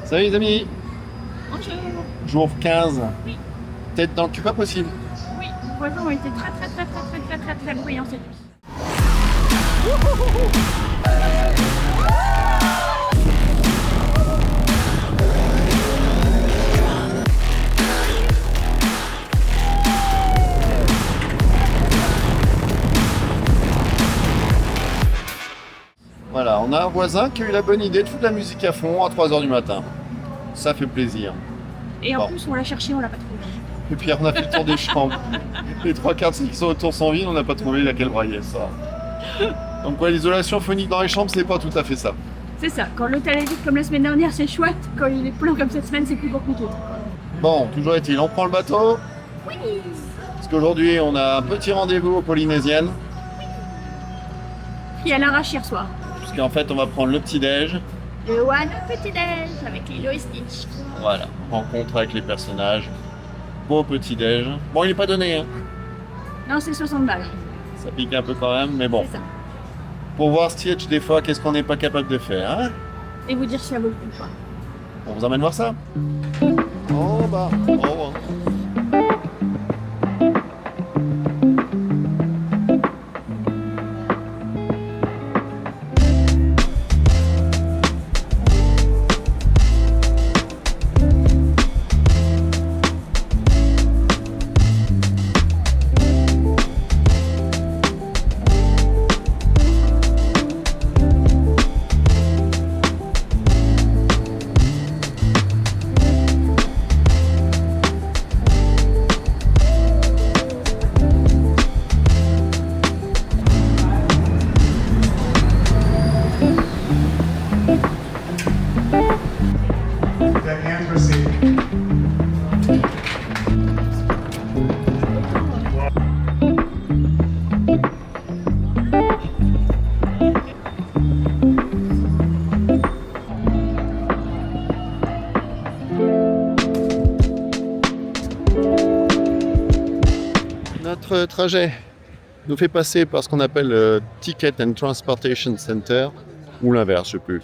Salut les amis, Bonjour. jour 15. Oui. Tête dans le cul, pas possible. Oui, nos voisins ont été très bruyants cette nuit. Voilà, on a un voisin qui a eu la bonne idée de foutre la musique à fond à 3h du matin. Ça fait plaisir. Et en Bon. plus, on l'a cherché, on l'a pas trouvé. Et puis on a fait le tour des chambres. Les trois quarts de ceux qui sont autour sont vides, on n'a pas trouvé laquelle brailler, ça. Donc ouais, l'isolation phonique dans les chambres, c'est pas tout à fait ça. C'est ça, quand l'hôtel est vide comme la semaine dernière, c'est chouette. Quand il est plein comme cette semaine, c'est plus compliqué. Bon, toujours est-il, on prend le bateau. Oui. Parce qu'aujourd'hui, on a un petit rendez-vous aux Polynésiennes. Puis elle arrache hier soir. Puisqu'en fait, on va prendre le petit-déj. Le One petit-déj avec Lilo et Stitch. Voilà, rencontre avec les personnages. Beau petit-déj. Bon, il n'est pas donné, hein. Non, c'est 60 balles. Ça pique un peu quand même, mais bon. C'est ça. Pour voir Stitch, des fois, qu'est-ce qu'on n'est pas capable de faire, hein? Et vous dire si ça vaut le coup ou pas. On vous emmène voir ça? Oh bah, oh. The hand received. Notre trajet nous fait passer par ce qu'on appelle le Ticket and Transportation Center, ou l'inverse, je sais plus.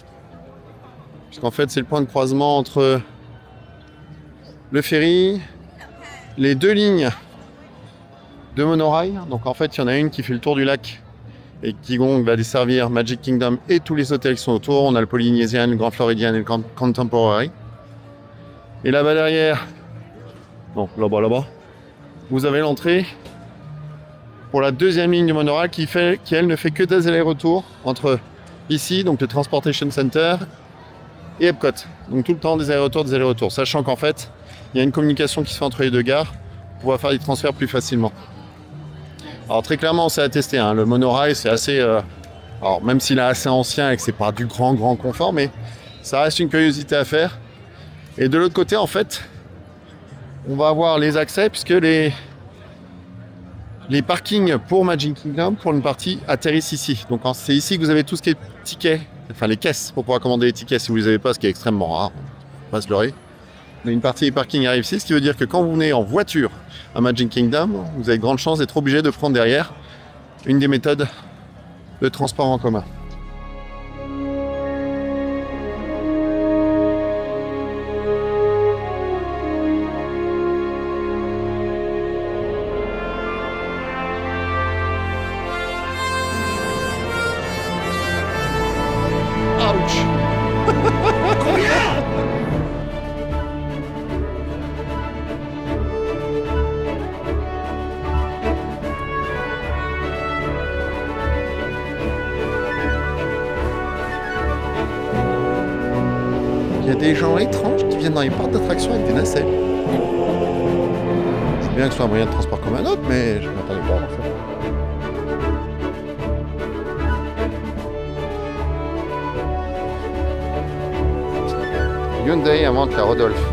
Puisqu'en fait, c'est le point de croisement entre le ferry, les deux lignes de monorail. Donc en fait, il y en a une qui fait le tour du lac et qui donc va desservir Magic Kingdom et tous les hôtels qui sont autour. On a le Polynesian, le Grand Floridian et le Contemporary. Et là-bas derrière, non, là-bas, vous avez l'entrée pour la deuxième ligne du monorail qui elle ne fait que des allers-retours entre ici, donc le Transportation Center, et Epcot. Donc tout le temps des allers-retours, sachant qu'en fait, il y a une communication qui se fait entre les deux gares pour pouvoir faire des transferts plus facilement. Alors très clairement, c'est à tester, hein. Le monorail, c'est assez... alors même s'il est assez ancien et que c'est pas du grand confort, mais ça reste une curiosité à faire. Et de l'autre côté, en fait, on va avoir les accès, puisque les parkings pour Magic Kingdom, pour une partie, atterrissent ici. Donc c'est ici que vous avez tout ce qui est tickets, enfin les caisses pour pouvoir commander les tickets si vous ne les avez pas, ce qui est extrêmement rare, on va se leurrer. Mais une partie des parkings arrive ici, ce qui veut dire que quand vous venez en voiture à Magic Kingdom, vous avez de grandes chances d'être obligé de prendre derrière une des méthodes de transport en commun. Ouch! Il y a des gens étranges qui viennent dans les parcs d'attractions avec des nacelles. C'est bien que ce soit un moyen de transport comme un autre, mais je ne m'attendais pas à voir ça. Hyundai invente la Rodolphe.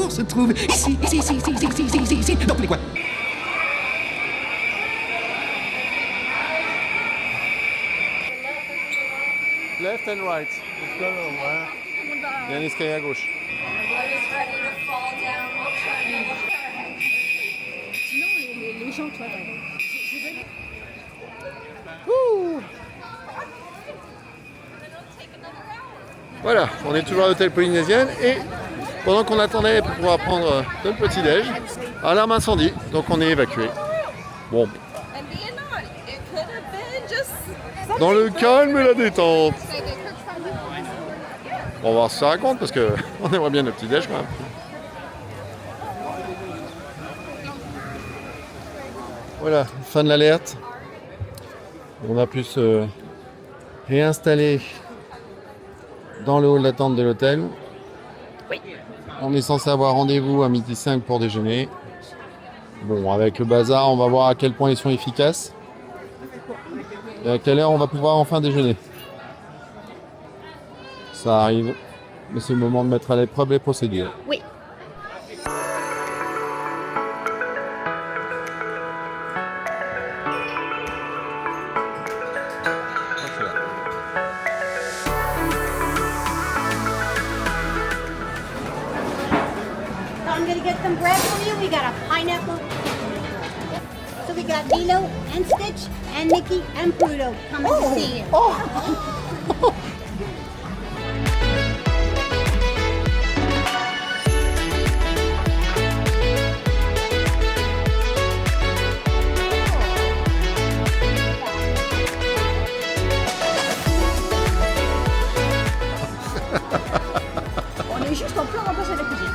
l'amour se trouve ici, ici, ici, ici, ici, ici, ici, ici, dans tous les coins. Left and right. Ouais. Il y a un escalier à gauche. Sinon, les gens, toi, Voilà, on est toujours à l'hôtel Polynésienne et pendant qu'on attendait pour pouvoir prendre notre petit-déj, alarme incendie, donc on est évacué. Bon, dans le calme et la détente. On va voir si ça raconte parce que on aimerait bien notre petit-déj quand même. Voilà, fin de l'alerte. On a pu se réinstaller dans le hall d'attente de l'hôtel. Oui. On est censé avoir rendez-vous à 12h05 pour déjeuner. Bon, avec le bazar, on va voir à quel point ils sont efficaces. Et à quelle heure on va pouvoir enfin déjeuner. Ça arrive, mais c'est le moment de mettre à l'épreuve les procédures. Oui. I'm gonna get some bread for you. We got a pineapple. So we got Lilo and Stitch and Mickey and Pluto coming to see you. On est juste en plein remplacement de la cuisine.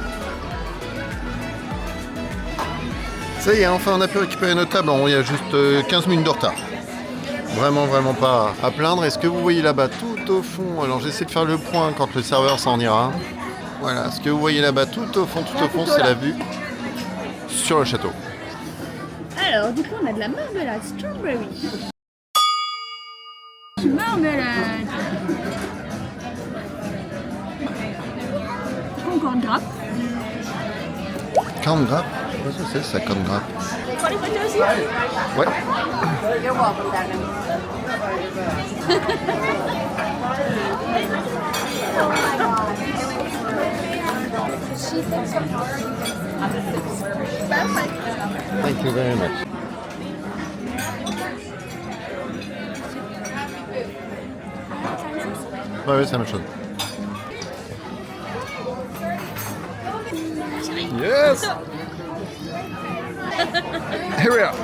Ça y est, enfin on a pu récupérer notre table. Bon, il y a juste 15 minutes de retard. Vraiment pas à plaindre. Et ce que vous voyez là-bas tout au fond, alors j'essaie de faire le point quand le serveur s'en ira. Voilà, ce que vous voyez là-bas tout au fond, c'est la vue sur le château. Alors, du coup, on a de la marmelade strawberry. Marmelade. Concorde grappe. Corn grappe. Qu'est-ce que c'est ça, corn grappe? Tu prends les photos aussi? Ouais. Thank you very much. Ouais, c'est la même chose. Yes! Here we are!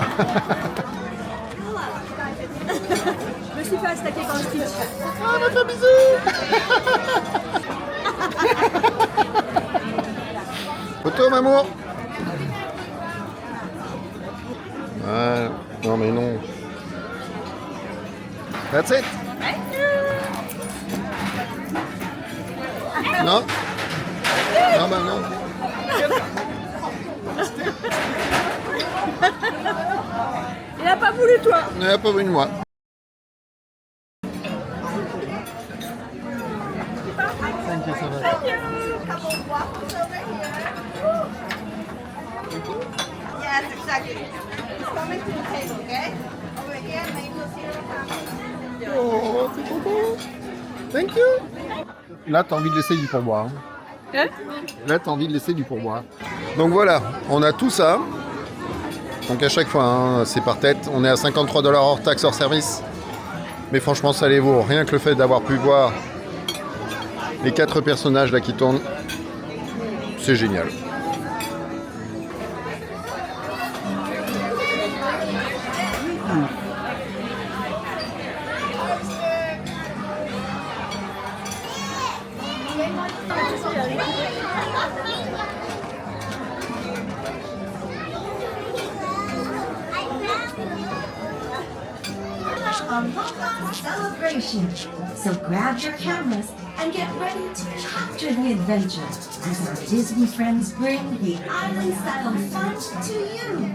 Je me suis fait attaquer par le Stitch. Ah, on a fait un bisou! Photo, maman! Ah, non, mais non. That's it! Non? Non, bah non. Il a pas voulu toi. Il n'a pas voulu de moi. Thank you so much. Yes, exactly. It's coming to the table, okay? Over here, maple syrup. Oh, c'est trop beau. Thank you. Là, t'as envie de laisser du pourboire. Hein? Là, t'as envie de laisser du pourboire. Donc voilà, on a tout ça. Donc à chaque fois, hein, c'est par tête. On est à 53$ hors taxe, hors service. Mais franchement, ça les vaut. Rien que le fait d'avoir pu voir les 4 personnages là qui tournent, c'est génial. Celebration. So grab your cameras and get ready to capture the adventure as our Disney friends bring the island-style fun to you.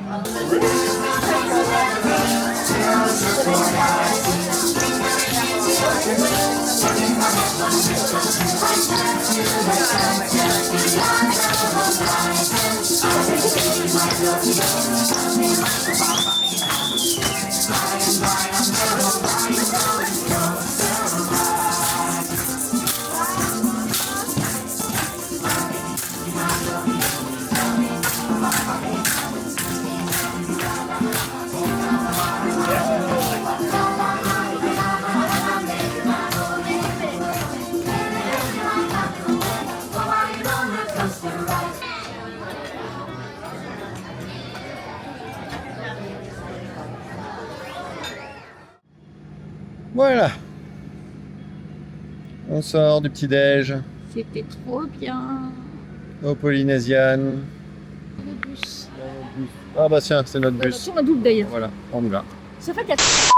Voilà. On sort du petit-déj C'était trop bien. au Polynesian. Le bus. Ah bah tiens, c'est notre bus. Sur la double d'ailleurs. Voilà, on y va. Ça fait 4.